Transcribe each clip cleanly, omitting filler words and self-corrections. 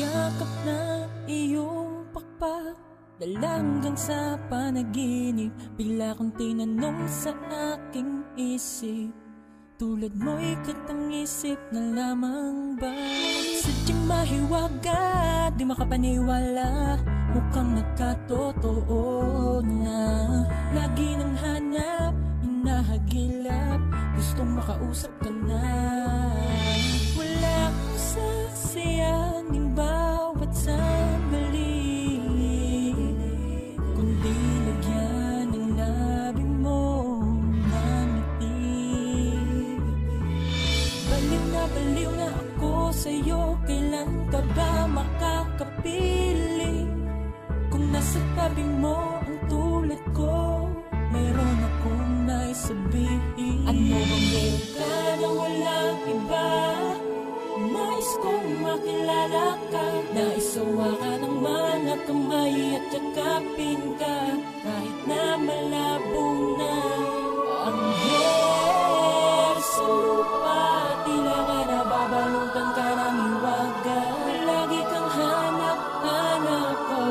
yakap na iyong pakpak, dala hanggang sa panaginip. Bigla kong tinanong sa aking isip, tulad mo'y katang-isip na lamang ba? Sadyang mahiwaga, di makapaniwala, mukhang nagkatotoo na. Lagi nang hanap, hinahagilap, gustong makausap ka na. Wala akong sasayangin bawat sandali, kundi lagyan ng labi mo ng ngiti. Baliw na ako sa'yo, kailan ka ba makakapili? Kung nasa tabi mo ang tulad ko, meron akong naisabihin. Ano bang meron ka na walang iba? Nais kong makilala ka, naisawa ka ng mga kamay at yakapin ka, kahit na malabo na ang hair sa lupa. Tila nga nababalutan ka ng hiwaga, lagi kang hanap-hanap ko.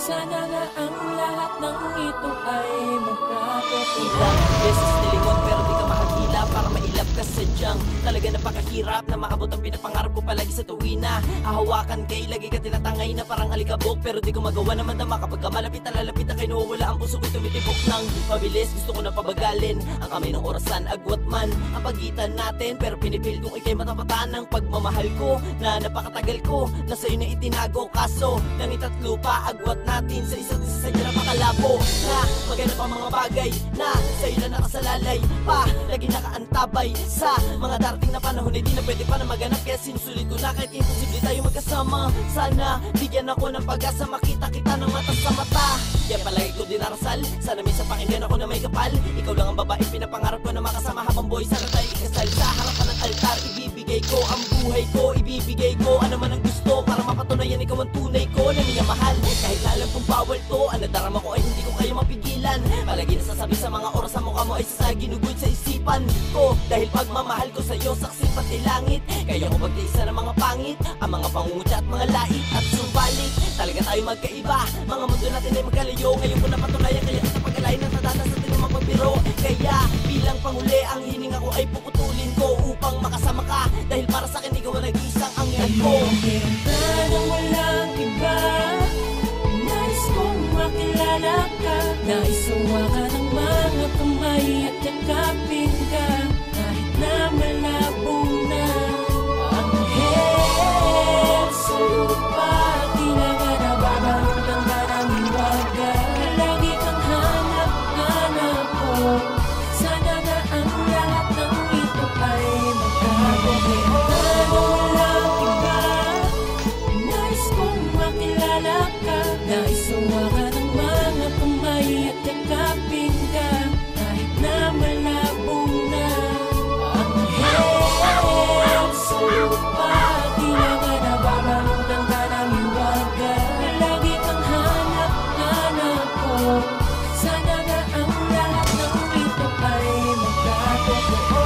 Sana nga ang lahat ng ito ay magkatotoo. Ilang beses nilingon pero di ka makakila para mailap ka sadyang talaga napakahirap na maabot ang pinapangarap ko palagi sa tuwina. Hahawakan kay lagi ka tinatangay na parang alikabok, pero di ko magawa naman dama kapag ka malapit na lalapit na kay nawawala ang puso ko'y tumitibok ng mabilis. Gusto ko na pabagalin ang kamay ng orasan, agwat man ang pagitan natin, pero pinipil kong ikay matapatan ng pagmamahal ko na napakatagal ko na sa'yo na itinago. Kaso langit at lupa, agwat natin sa isa't isa, sa'yo na makalabo na maganap ang mga bagay na sa'yo na nakasalalay pa, lagi nakaantabay sa mga darating na panahon. Hindi na pwede pa na maganap, kaya sinusulit ko na kahit imposible tayo magkasama. Sana bigyan ako ng pag-asa, makita kita ng mata sa mata. Kaya palagi ko dinarasal, sana minsan pakinggan ako na may kapal. Ikaw lang ang babae pinapangarap ko na makasama habang buhay. Sana tayo ikasal sa harapan ng altar. Ibibigay ko ang buhay ko, ibibigay ko ano man ang gusto, para mapatunayan ikaw ang tunay ko na minamahal. Kahit na alam kong bawal to, ang nadarama ko ay hindi ko kayo mapigilan. Palagi nasasabi sa mga oras sa mukha mo ay sasaginugod sa isipan ko, dahil pagmamahal ko sa'yo saksi pati langit. Kaya ko pagtiisa ng mga pangit, ang mga pangungutya at mga lait at sumbalik. Talaga tayo magkaiba, mga mundo natin ay magkalayo. Ngayon ko napatunayan, kaya sa pag-alay ng tadana sa atin magbiro. Kaya bilang panghuli, ang hininga ko ay puputulin ko upang makasama ka, dahil para sa akin ikaw ang nag-iisang angel ko. Meron ka na walang iba, nais kong makilala ka, naisawa ka ng mga kamay at yakapin ka, kahit na malabo na ang hair sa lupa. Tila nga nababalutan ka ng hiwaga, lagi kang hanap-hanap ko. Sana nga ang lahat ng ito ay magkatotoo. Meron ka na walang iba, nais kong makilala ka, naisawa ka ng mga kamay at yakapin ka, kahit na malabo na ang hair sa lupa. Tila nga nababalutan ka ng hiwaga, lagi kang hanap-hanap ko. Sana nga ang lahat ng ito ay magkatotoo.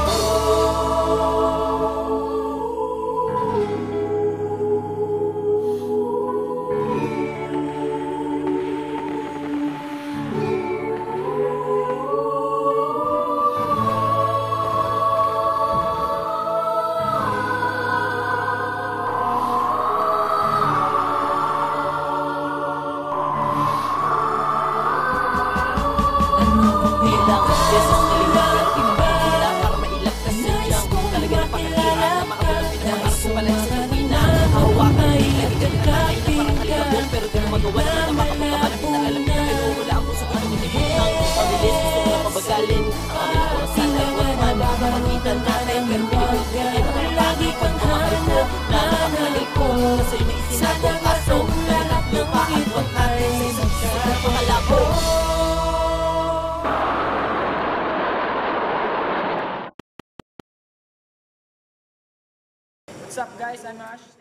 Bilang beses nilingon pero di ka makakila para mailap ka sadyang talaga napakahirap na maabot ang pinapangarap ko palagi sa tuwina. Hahawakan kay lagi ka tinatangay na parang alikabok, pero di ko magawa naman dama kapag ka malapit na lalapit na kay nawawala ang puso ko'y tumitibok ng mabilis. Gusto ko na pabagalin ang kamay ng orasan, agwat man ang pagitan natin, pero pinipil ko ikay matapatan ng pagmamahal ko na napakatagal ko na sa'yo na itinago. Kaso langit at lupa, agwat natin sa isa't isa, sa'yo na makalabo. What's up guys, I'm Ash.